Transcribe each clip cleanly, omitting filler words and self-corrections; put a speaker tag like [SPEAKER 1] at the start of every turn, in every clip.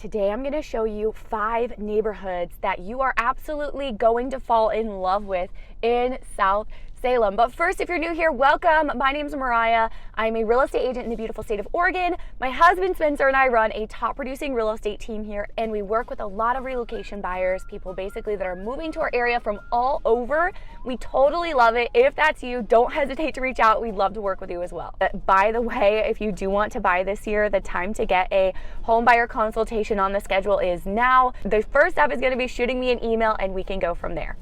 [SPEAKER 1] Today I'm going to show you 5 neighborhoods that you are absolutely going to fall in love with in South Salem. But first, if you're new here, welcome. My name's Mariah. I'm a real estate agent in the beautiful state of Oregon. My husband Spencer and I run a top producing real estate team here, and we work with a lot of relocation buyers, people basically that are moving to our area from all over. We totally love it. If that's you, don't hesitate to reach out. We'd love to work with you as well. But by the way, if you do want to buy this year, the time to get a home buyer consultation on the schedule is now. The first step is going to be shooting me an email and we can go from there.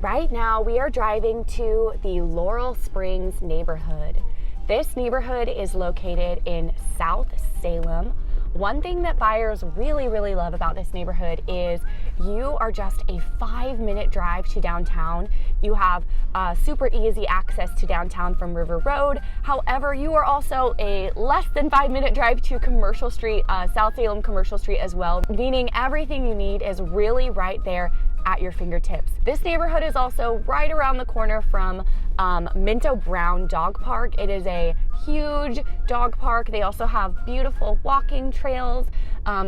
[SPEAKER 1] Right now, we are driving to the Laurel Springs neighborhood. This neighborhood is located in South Salem. One thing that buyers really love about this neighborhood is you are just a 5-minute drive to downtown. You have super easy access to downtown from River Road. However, you are also a less than 5-minute drive to Commercial Street, South Salem Commercial Street as well, meaning everything you need is really right there at your fingertips. This neighborhood is also right around the corner from Minto Brown Dog Park. It is a huge dog park. They also have beautiful walking trails,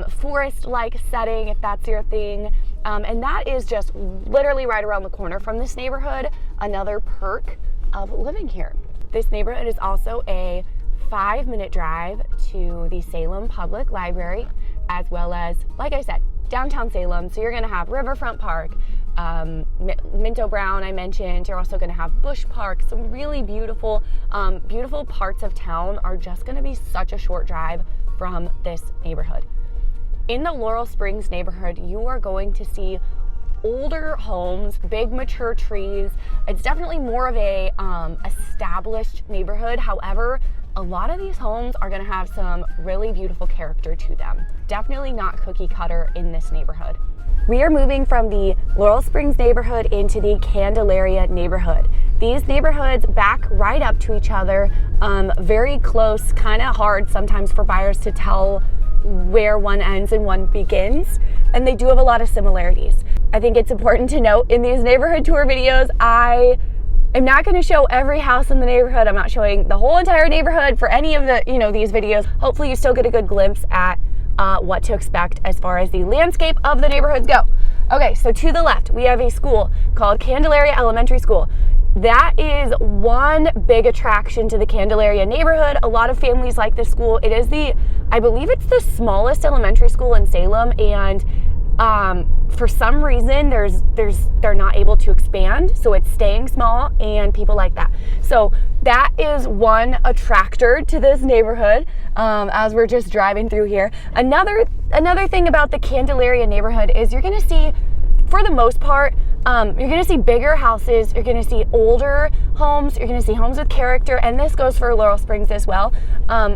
[SPEAKER 1] forest-like setting if that's your thing. And that is just literally right around the corner from this neighborhood, another perk of living here. This neighborhood is also a 5-minute drive to the Salem Public Library, as well as, like I said, downtown Salem. So you're going to have Riverfront Park, Minto Brown I mentioned. You're also going to have Bush Park. Some really beautiful parts of town are just going to be such a short drive from this neighborhood. In the Laurel Springs neighborhood, you are going to see older homes, big mature trees. It's definitely more of a established neighborhood. However, a lot of these homes are going to have some really beautiful character to them. Definitely not cookie cutter in this neighborhood. We are moving from the Laurel Springs neighborhood into the Candelaria neighborhood. These neighborhoods back right up to each other, very close, kind of hard sometimes for buyers to tell where one ends and one begins, and they do have a lot of similarities. I think it's important to note in these neighborhood tour videos, I'm not going to show every house in the neighborhood. I'm not showing the whole entire neighborhood for any of the, these videos. Hopefully you still get a good glimpse at what to expect as far as the landscape of the neighborhoods go. Okay, so to the left, we have a school called Candelaria Elementary School. That is one big attraction to the Candelaria neighborhood. A lot of families like this school. It is I believe it's the smallest elementary school in Salem, and for some reason they're not able to expand, so it's staying small, and people like that. So that is one attractor to this neighborhood as we're just driving through here. Another thing about the Candelaria neighborhood is you're going to see, for the most part, you're going to see bigger houses, you're going to see older homes, you're going to see homes with character, and this goes for Laurel Springs as well.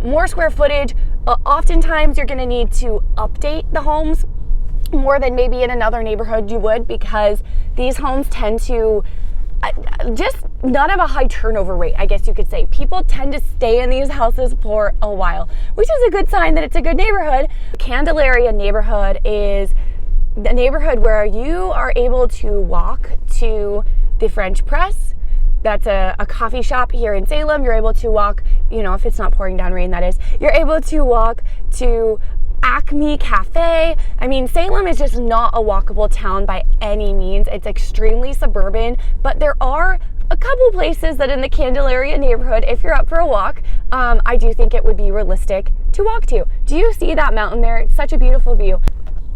[SPEAKER 1] More square footage. Oftentimes you're going to need to update the homes more than maybe in another neighborhood you would, because these homes tend to just not have a high turnover rate, I guess you could say. People tend to stay in these houses for a while, which is a good sign that it's a good neighborhood. Candelaria neighborhood is the neighborhood where you are able to walk to the French Press. That's a coffee shop here in Salem. You're able to walk, if it's not pouring down rain, that is. You're able to walk to Acme Cafe. I mean, Salem is just not a walkable town by any means. It's extremely suburban, but there are a couple places that in the Candelaria neighborhood, if you're up for a walk, I do think it would be realistic to walk to. Do you see that mountain there? It's such a beautiful view.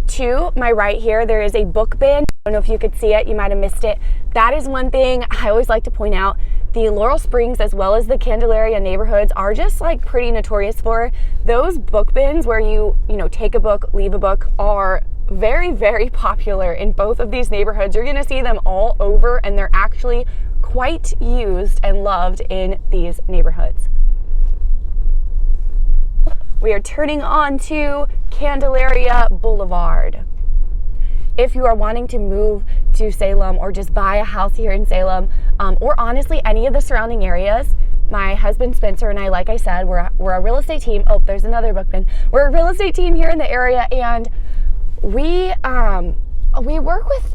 [SPEAKER 1] To my right here, there is a book bin. I don't know if you could see it. You might have missed it. That is one thing I always like to point out. The Laurel Springs as well as the Candelaria neighborhoods are just pretty notorious for those book bins where you take a book, leave a book, are very popular in both of these neighborhoods. You're going to see them all over, and they're actually quite used and loved in these neighborhoods. We are turning on to Candelaria Boulevard. If you are wanting to move to Salem or just buy a house here in Salem, or honestly any of the surrounding areas, my husband Spencer and I, like I said, we're a real estate team. Oh, there's another book bin. We're a real estate team here in the area, and we work with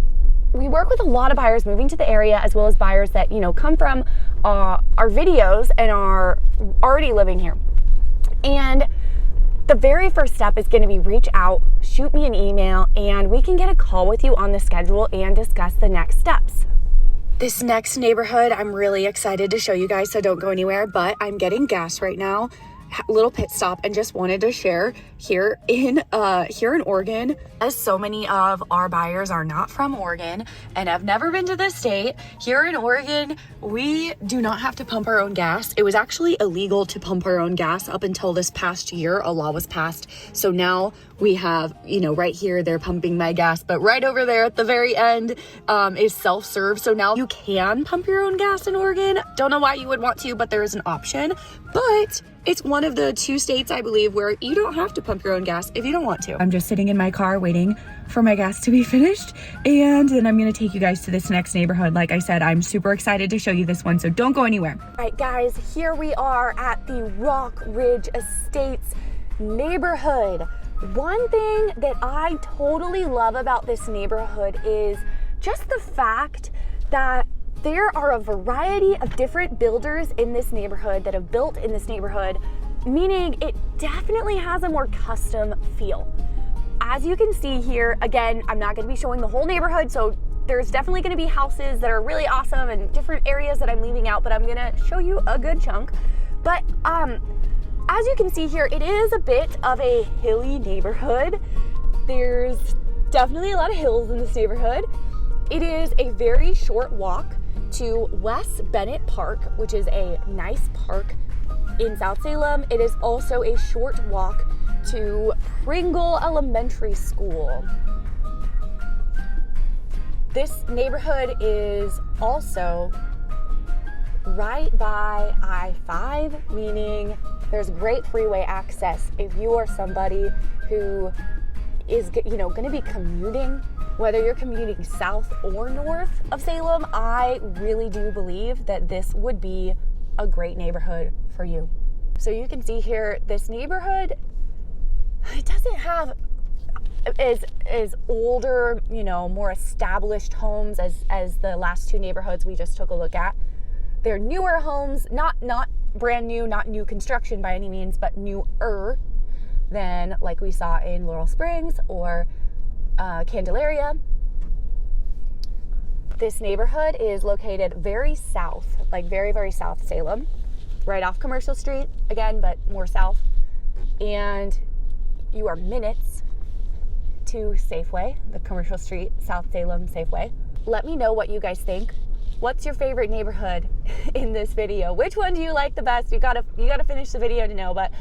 [SPEAKER 1] a lot of buyers moving to the area, as well as buyers that come from our videos and are already living here. And the very first step is going to be reach out, shoot me an email and we can get a call with you on the schedule and discuss the next steps. This next neighborhood, I'm really excited to show you guys, so don't go anywhere, but I'm getting gas right now. Little pit stop, and just wanted to share here in Oregon, as so many of our buyers are not from Oregon and have never been to the state. Here in Oregon, we do not have to pump our own gas. It was actually illegal to pump our own gas up until this past year. A law was passed, so now we have, right here they're pumping my gas, but right over there at the very end is self-serve. So now you can pump your own gas in Oregon. Don't know why you would want to, but there is an option. But it's one of the 2 states, I believe, where you don't have to pump your own gas if you don't want to. I'm just sitting in my car waiting for my gas to be finished, and then I'm gonna take you guys to this next neighborhood. Like I said, I'm super excited to show you this one, so don't go anywhere. All right, guys, here we are at the Rock Ridge Estates neighborhood. One thing that I totally love about this neighborhood is just the fact that there are a variety of different builders in this neighborhood that have built in this neighborhood, meaning it definitely has a more custom feel. As you can see here, again, I'm not going to be showing the whole neighborhood, so there's definitely going to be houses that are really awesome and different areas that I'm leaving out, but I'm going to show you a good chunk. But as you can see here, it is a bit of a hilly neighborhood. There's definitely a lot of hills in this neighborhood. It is a very short walk to West Bennett Park, which is a nice park in South Salem. It is also a short walk to Pringle Elementary School. This neighborhood is also right by I-5, meaning there's great freeway access. If you are somebody who is, going to be commuting, whether you're commuting south or north of Salem, I really do believe that this would be a great neighborhood for you. So you can see here, this neighborhood, it doesn't have as older, more established homes as the last 2 neighborhoods we just took a look at. They're newer homes, not brand new, not new construction by any means, but newer than like we saw in Laurel Springs or Candelaria. This neighborhood is located very south, like very, very south Salem, right off Commercial Street, again, but more south. And you are minutes to Safeway, the Commercial Street, South Salem Safeway. Let me know what you guys think. What's your favorite neighborhood in this video? Which one do you like the best? You gotta finish the video to know, but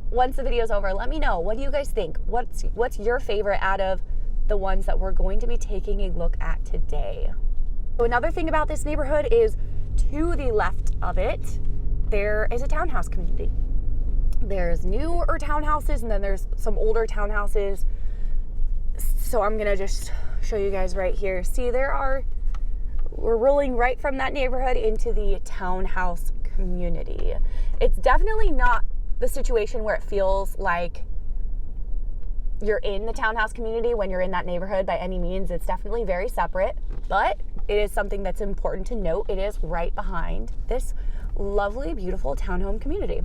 [SPEAKER 1] once the video's over, let me know. What do you guys think? What's your favorite out of the ones that we're going to be taking a look at today? So another thing about this neighborhood is to the left of it, there is a townhouse community. There's newer townhouses and then there's some older townhouses. So I'm gonna just show you guys right here. See, we're rolling right from that neighborhood into the townhouse community. It's definitely not the situation where it feels like you're in the townhouse community when you're in that neighborhood by any means. It's definitely very separate, but it is something that's important to note. It is right behind this lovely, beautiful townhome community.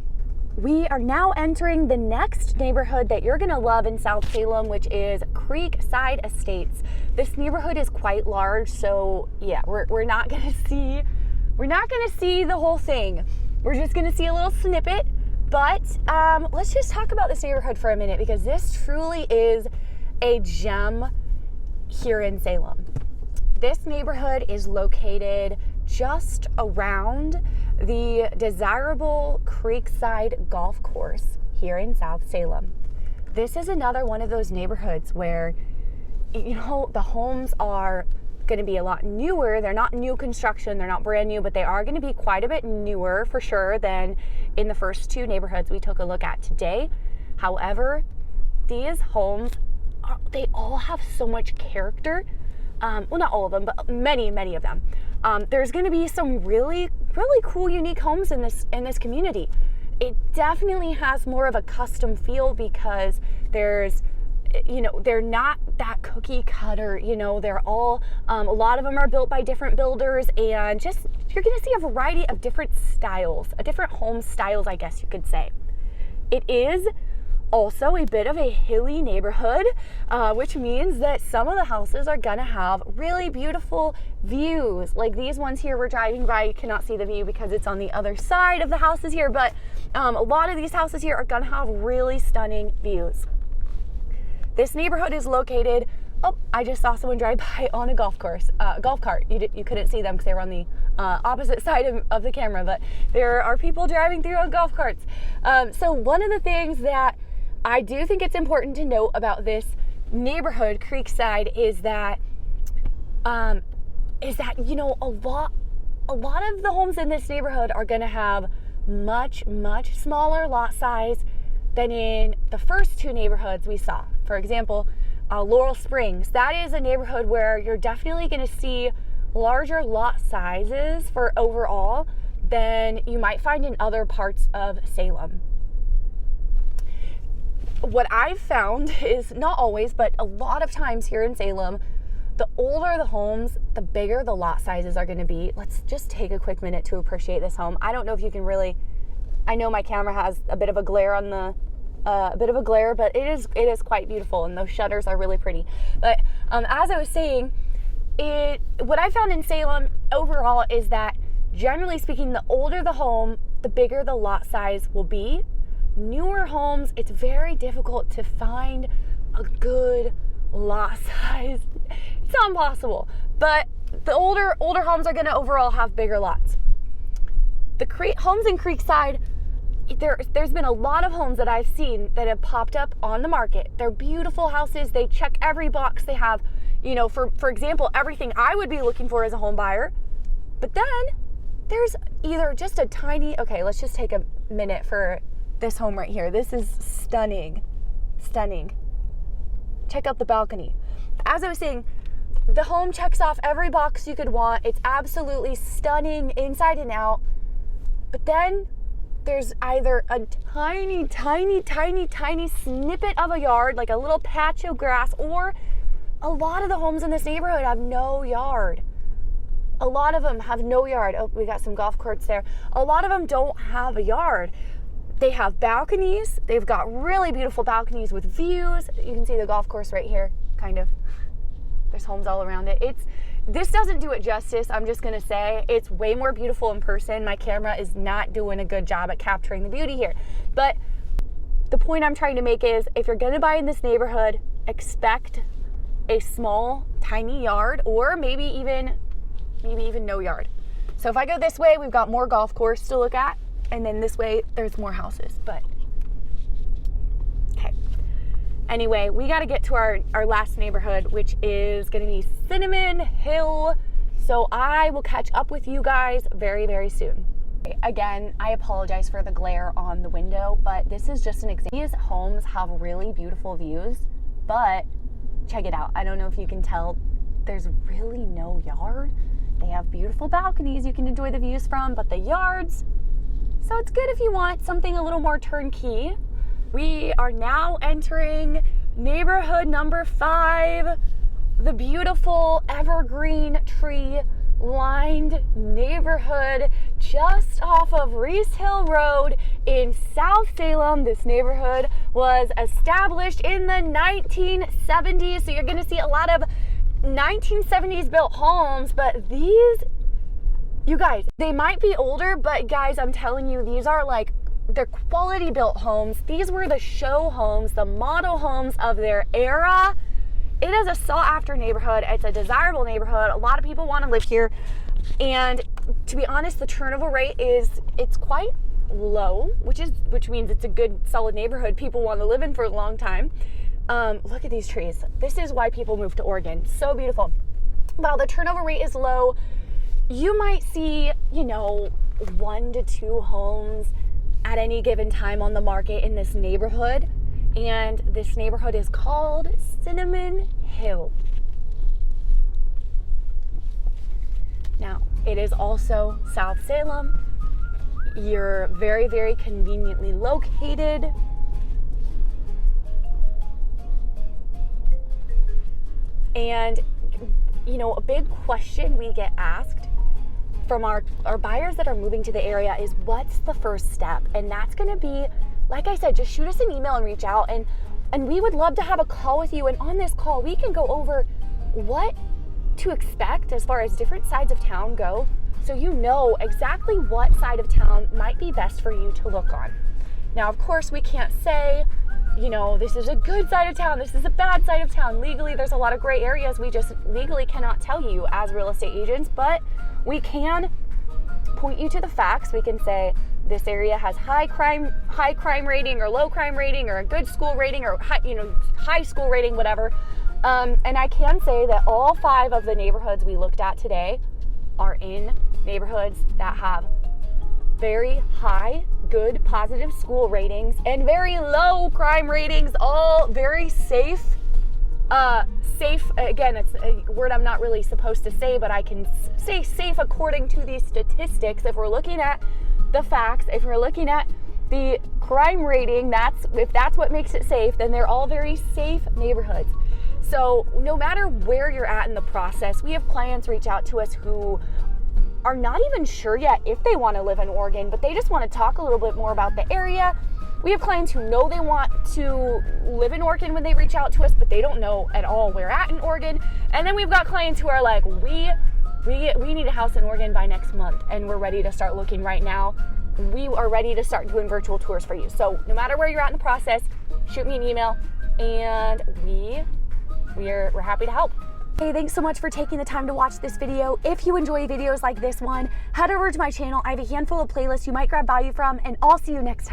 [SPEAKER 1] We are now entering the next neighborhood that you're gonna love in South Salem, which is Creekside Estates. This neighborhood is quite large, so yeah, we're not gonna see the whole thing. We're just gonna see a little snippet, but let's just talk about this neighborhood for a minute, because this truly is a gem here in Salem. This neighborhood is located just around the desirable Creekside Golf Course here in South Salem. This is another one of those neighborhoods where, the homes are going to be a lot newer. They're not new construction, they're not brand new, but they are going to be quite a bit newer for sure than in the first 2 neighborhoods we took a look at today. However, these homes, they all have so much character. Well, not all of them, but many of them. There's going to be some really, really cool, unique homes in this community. It definitely has more of a custom feel because there's, they're not that cookie cutter. They're all, a lot of them are built by different builders, and just you're going to see a variety of different styles, different home styles, I guess you could say. It is also a bit of a hilly neighborhood, which means that some of the houses are gonna have really beautiful views. Like these ones here we're driving by, you cannot see the view because it's on the other side of the houses here, but a lot of these houses here are gonna have really stunning views. This neighborhood is located, oh, I just saw someone drive by on a golf cart. You couldn't see them because they were on the opposite side of the camera, but there are people driving through on golf carts. So one of the things that I do think it's important to note about this neighborhood, Creekside, is that you know, a lot of the homes in this neighborhood are going to have much smaller lot size than in the first two neighborhoods we saw. For example, Laurel Springs, that is a neighborhood where you're definitely going to see larger lot sizes for overall than you might find in other parts of Salem. What I've found is, not always, but a lot of times here in Salem, the older the homes, the bigger the lot sizes are going to be. Let's just take a quick minute to appreciate this home. I don't know if you can really, I know my camera has a bit of a glare on the, but it is quite beautiful, and those shutters are really pretty. But as I was saying, what I found in Salem overall is that, generally speaking, the older the home, the bigger the lot size will be. Newer homes, it's very difficult to find a good lot size. It's not impossible, but the older homes are going to overall have bigger lots. The homes in Creekside, there's been a lot of homes that I've seen that have popped up on the market. They're beautiful houses. They check every box. They have, you know, for example, everything I would be looking for as a home buyer. But then there's either just a tiny, okay, let's just take a minute for this home right here. This is stunning. Check out the balcony. As I was saying, the home checks off every box you could want. It's absolutely stunning inside and out. But then there's either a tiny snippet of a yard, like a little patch of grass, or a lot of the homes in this neighborhood have no yard. A lot of them have no yard. Oh, we got some golf carts there. A lot of them don't have a yard. They have balconies. They've got really beautiful balconies with views. You can see the golf course right here, kind of. There's homes all around it. This doesn't do it justice, I'm just gonna say. It's way more beautiful in person. My camera is not doing a good job at capturing the beauty here. But the point I'm trying to make is, if you're gonna buy in this neighborhood, expect a small, tiny yard, or maybe even no yard. So if I go this way, we've got more golf course to look at. And then this way, there's more houses, but okay. Anyway, we got to get to our last neighborhood, which is going to be Cinnamon Hill. So I will catch up with you guys very, very soon. Again, I apologize for the glare on the window, but this is just an example. These homes have really beautiful views, but check it out. I don't know if you can tell, there's really no yard. They have beautiful balconies you can enjoy the views from, but the yards, so it's good if you want something a little more turnkey. We are now entering neighborhood number 5, the beautiful evergreen tree lined neighborhood just off of Reese Hill Road in South Salem. This neighborhood was established in the 1970s, so you're going to see a lot of 1970s built homes, but these, you guys, they might be older, but guys, I'm telling you, these are like, they're quality built homes. These were the show homes, the model homes of their era. It is a sought after neighborhood. It's a desirable neighborhood. A lot of people want to live here. And to be honest, the turnover rate it's quite low, which means it's a good solid neighborhood people want to live in for a long time. Look at these trees. This is why people move to Oregon. So beautiful. While the turnover rate is low, you might see, 1 to 2 homes at any given time on the market in this neighborhood. And this neighborhood is called Cinnamon Hill. Now, it is also South Salem. You're very, very conveniently located. And, a big question we get asked from our buyers that are moving to the area is, what's the first step? And that's going to be like I said, just shoot us an email and reach out, and we would love to have a call with you. And on this call, we can go over what to expect as far as different sides of town go, so you know exactly what side of town might be best for you to look on. Now, of course, we can't say, you know, this is a good side of town, this is a bad side of town. Legally, there's a lot of gray areas we just legally cannot tell you as real estate agents, but we can point you to the facts. We can say this area has high crime rating or low crime rating or a good school rating or high school rating, whatever. And I can say that all 5 of the neighborhoods we looked at today are in neighborhoods that have very high, good, positive school ratings and very low crime ratings, all very safe. Safe, again, it's a word I'm not really supposed to say, but I can say safe according to these statistics. If we're looking at the facts, if we're looking at the crime rating, if that's what makes it safe, then they're all very safe neighborhoods. So no matter where you're at in the process, we have clients reach out to us who are not even sure yet if they want to live in Oregon, but they just want to talk a little bit more about the area. We have clients who know they want to live in Oregon when they reach out to us, but they don't know at all where at in Oregon. And then we've got clients who are like, we need a house in Oregon by next month, and we're ready to start looking right now. We are ready to start doing virtual tours for you. So no matter where you're at in the process, shoot me an email, and we're happy to help. Hey, thanks so much for taking the time to watch this video. If you enjoy videos like this one, head over to my channel. I have a handful of playlists you might grab value from, and I'll see you next time.